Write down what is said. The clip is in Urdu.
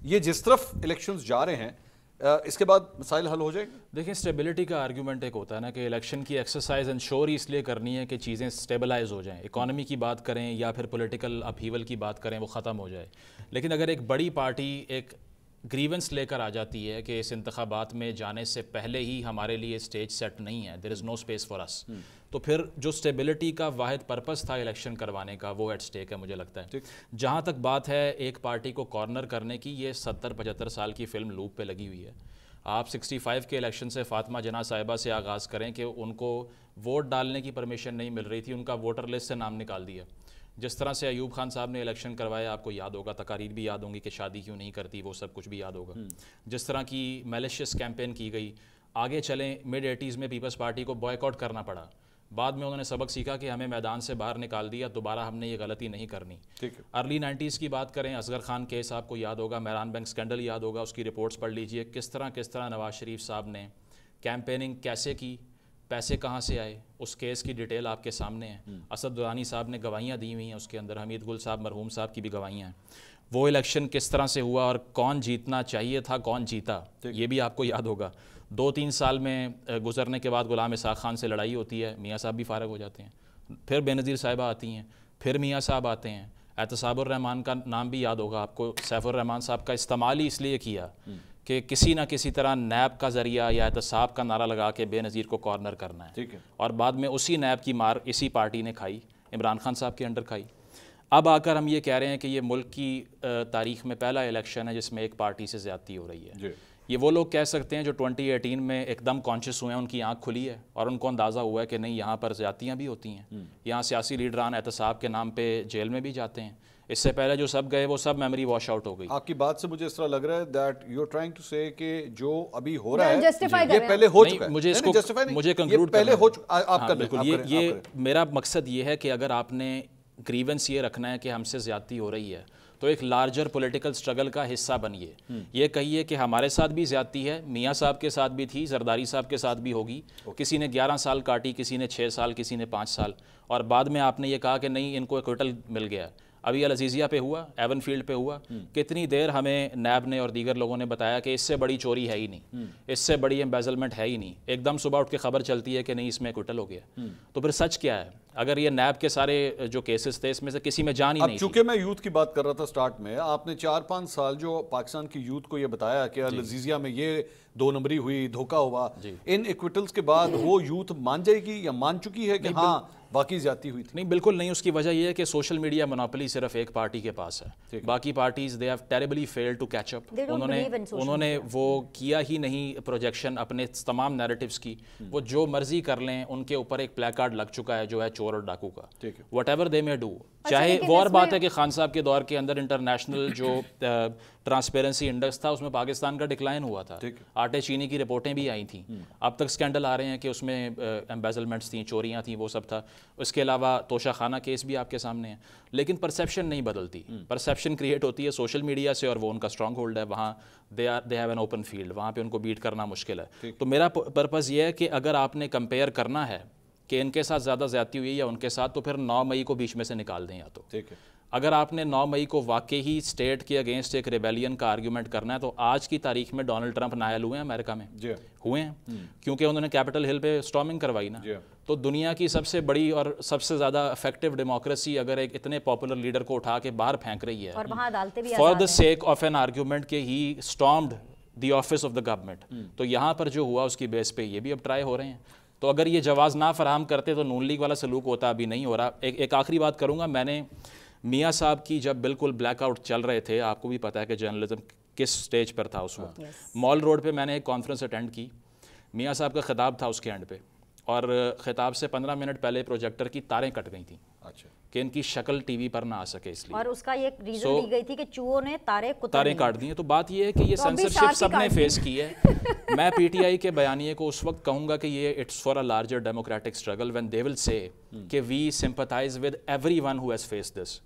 یہ جس طرف الیکشنز جا رہے ہیں اس کے بعد مسائل حل ہو جائیں گے؟ دیکھیں اسٹیبلٹی کا آرگیومنٹ ایک ہوتا ہے نا کہ الیکشن کی ایکسرسائز انشور اس لیے کرنی ہے کہ چیزیں اسٹیبلائز ہو جائیں، اکانومی کی بات کریں یا پھر پولیٹیکل اپہیول کی بات کریں وہ ختم ہو جائے. لیکن اگر ایک بڑی پارٹی ایک گریونس لے کر آ جاتی ہے کہ اس انتخابات میں جانے سے پہلے ہی ہمارے لیے اسٹیج سیٹ نہیں ہے، دیر از نو اسپیس فار اس، تو پھر جو اسٹیبلٹی کا واحد پرپس تھا الیکشن کروانے کا وہ ایٹ اسٹیک ہے مجھے لگتا ہے. جہاں تک بات ہے ایک پارٹی کو کارنر کرنے کی، یہ 70-75 سال کی فلم لوپ پہ لگی ہوئی ہے. آپ 65 کے الیکشن سے فاطمہ جناح صاحبہ سے آغاز کریں کہ ان کو ووٹ ڈالنے کی پرمیشن نہیں مل رہی تھی، ان کا ووٹر لسٹ سے نام نکال دیا. جس طرح سے ایوب خان صاحب نے الیکشن کروایا، آپ کو یاد ہوگا، تقاریر بھی یاد ہوں گی کہ شادی کیوں نہیں کرتی، وہ سب کچھ بھی یاد ہوگا. جس طرح کی میلیشیس کیمپین کی گئی. آگے چلیں مڈ 80s میں پیپلز پارٹی کو بوائے کاٹ کرنا پڑا. بعد میں انہوں نے سبق سیکھا کہ ہمیں میدان سے باہر نکال دیا، دوبارہ ہم نے یہ غلطی نہیں کرنی. ارلی 90s کی بات کریں، اصغر خان کیس آپ کو یاد ہوگا، میران بینک سکینڈل یاد ہوگا، اس کی رپورٹس پڑھ لیجئے کس طرح نواز شریف صاحب نے کیمپیننگ کیسے کی، پیسے کہاں سے آئے، اس کیس کی ڈیٹیل آپ کے سامنے ہے. اسد درانی صاحب نے گواہیاں دی ہوئی ہیں اس کے اندر، حمید گل صاحب مرحوم صاحب کی بھی گواہیاں ہیں. وہ الیکشن کس طرح سے ہوا اور کون جیتنا چاہیے تھا، کون جیتا، یہ بھی آپ کو یاد ہوگا. 2-3 سال میں گزرنے کے بعد غلام اسحاق خان سے لڑائی ہوتی ہے، میاں صاحب بھی فارغ ہو جاتے ہیں، پھر بے نظیر صاحبہ آتی ہیں، پھر میاں صاحب آتے ہیں. احتساب الرحمان کا نام بھی یاد ہوگا آپ کو، سیف الرحمان صاحب کا استعمال ہی اس لیے کیا کہ کسی نہ کسی طرح نیب کا ذریعہ یا احتساب کا نعرہ لگا کے بے نظیر کو کارنر کرنا ہے. اور بعد میں اسی نیب کی مار اسی پارٹی نے کھائی، عمران خان صاحب کے انڈر کھائی. اب آ کر ہم یہ کہہ رہے ہیں کہ یہ ملک کی تاریخ میں پہلا الیکشن ہے جس میں ایک پارٹی سے زیادتی ہو رہی ہے. یہ وہ لوگ کہہ سکتے ہیں جو 2018 میں ایک دم کانشیس ہوئے ہیں، ان کی آنکھ کھلی ہے اور ان کو اندازہ ہوا ہے کہ نہیں یہاں پر زیادتیاں بھی ہوتی ہیں، یہاں سیاسی لیڈران احتساب کے نام پہ جیل میں بھی جاتے ہیں. اس سے پہلے جو سب گئے وہ سب میموری واش آؤٹ ہو گئی. آپ کی بات سے مجھے اس طرح لگ رہا ہے that you are trying to say کہ جو ابھی ہو رہا ہے یہ پہلے ہو چکا ہے. مجھے کنکلوڈ پہلے ہو چکا، آپ کا بالکل. یہ میرا مقصد یہ ہے کہ اگر آپ نے گریونس یہ رکھنا ہے کہ ہم سے زیادتی ہو رہی ہے تو ایک لارجر پولیٹیکل سٹرگل کا حصہ بنیے. یہ کہیے کہ ہمارے ساتھ بھی زیادتی ہے، میاں صاحب کے ساتھ بھی تھی، زرداری صاحب کے ساتھ بھی ہوگی، کسی نے 11 سال کاٹی، کسی نے 6 سال، کسی نے 5 سال، اور بعد میں آپ نے یہ کہا کہ نہیں ان کو ایکوٹل مل گیا. ابھی العزیزیہ پہ ہوا، ایون فیلڈ پہ ہوا، کتنی دیر ہمیں نیب نے اور دیگر لوگوں نے بتایا کہ اس سے بڑی چوری ہے ہی نہیں، اس سے بڑی ایمبیزلمنٹ ہے ہی نہیں. ایک دم صبح اٹھ کے خبر چلتی ہے کہ نہیں اس میں ایکوٹل ہو گیا. تو پھر سچ کیا ہے؟ اگر یہ نیب کے سارے جو کیسز تھے اس میں سے کسی میں جان ہی نہیں تھی. چونکہ میں یوتھ کی بات کر رہا تھا سٹارٹ میں، آپ نے 4-5 سال جو پاکستان کی یوتھ کو یہ بتایا کہ العزیزیہ میں یہ 2 نمبری ہوئی، دھوکہ ہوا، ان ایکویٹلز کے بعد وہ یوتھ مان جائے گی یا مان چکی ہے کہ ہاں باقی زیادتی ہوئی تھی؟ نہیں بالکل نہیں. اس کی وجہ یہ ہے کہ سوشل میڈیا مونوپلی صرف ایک پارٹی کے پاس ہے، باقی parties they have terribly failed to catch up. انہوں نے وہ کیا ہی نہیں پروجیکشن اپنے تمام نیریٹیوز کی. وہ جو مرضی کر لیں، ان کے اوپر ایک پلے کارڈ لگ چکا ہے جو ہے چور اور ڈاکو کا، واٹ ایور دے میں ڈو. چاہے وہ اور بات ہے کہ خان صاحب کے دور کے اندر انٹرنیشنل جو ٹرانسپیرنسی انڈیکس تھا اس میں پاکستان کا ڈکلائن ہوا تھا، آٹے چینی کی رپورٹیں بھی آئی تھیں. اب تک سکینڈل آ رہے ہیں کہ اس میں ایمبیزلمنٹس تھیں، چوریاں تھیں، وہ سب تھا. اس کے علاوہ توشہ خانہ کیس بھی آپ کے سامنے ہے. لیکن پرسیپشن نہیں بدلتی، پرسیپشن کریٹ ہوتی ہے سوشل میڈیا سے، اور وہ ان کا اسٹرانگ ہولڈ ہے. وہاں they have an open field, وہاں پہ ان کو بیٹ کرنا مشکل ہے. تو میرا پرپز یہ ہے کہ اگر آپ نے کمپیئر کرنا ہے کہ ان کے ساتھ زیادہ زیادتی ہوئی ہے یا ان کے ساتھ، تو پھر 9 مئی کو بیچ میں سے نکال دیں. یا تو اگر آپ نے 9 مئی کو واقعی اسٹیٹ کے اگینسٹ ایک ریبیلین کا آرگیومنٹ کرنا ہے، تو آج کی تاریخ میں ڈونلڈ ٹرمپ نائل ہوئے ہیں امریکہ میں، ہوئے ہیں کیونکہ انہوں نے کیپٹل ہل پہ اسٹارمنگ کروائی نا. تو دنیا کی سب سے بڑی اور سب سے زیادہ افیکٹو ڈیموکریسی اگر ایک اتنے پاپولر لیڈر کو اٹھا کے باہر پھینک رہی ہے for the sake of an argument کہ he stormed the office of the government, تو یہاں پر جو ہوا اس کی بیس پہ یہ بھی اب ٹرائی ہو رہے ہیں. تو اگر یہ جواز نہ فراہم کرتے تو نون لیگ والا سلوک ہوتا، ابھی نہیں ہو رہا. ایک آخری بات کروں گا. میں نے میاں صاحب کی جب بالکل بلیک آؤٹ چل رہے تھے، آپ کو بھی پتہ ہے کہ جرنلزم کس سٹیج پر تھا اس وقت، مال روڈ پہ میں نے ایک کانفرنس اٹینڈ کی. میاں صاحب کا خطاب تھا اس کے اینڈ پہ، اور خطاب سے 15 منٹ پہلے پروجیکٹر کی تاریں کٹ گئی تھیں کہ ان کی شکل ٹی وی پر نہ آ سکے اس لیے، اور اس کا یہ ریزن دی گئی تھی کہ چوہوں نے تاریں کاٹ دی ہیں. تو بات یہ ہے کہ یہ سینسرشپ سب نے فیس کی ہے. میں پی ٹی آئی کے بیانیے کو اس وقت کہوں گا کہ یہ it's for a larger democratic struggle when they will say کہ we sympathise with every one who has faced this.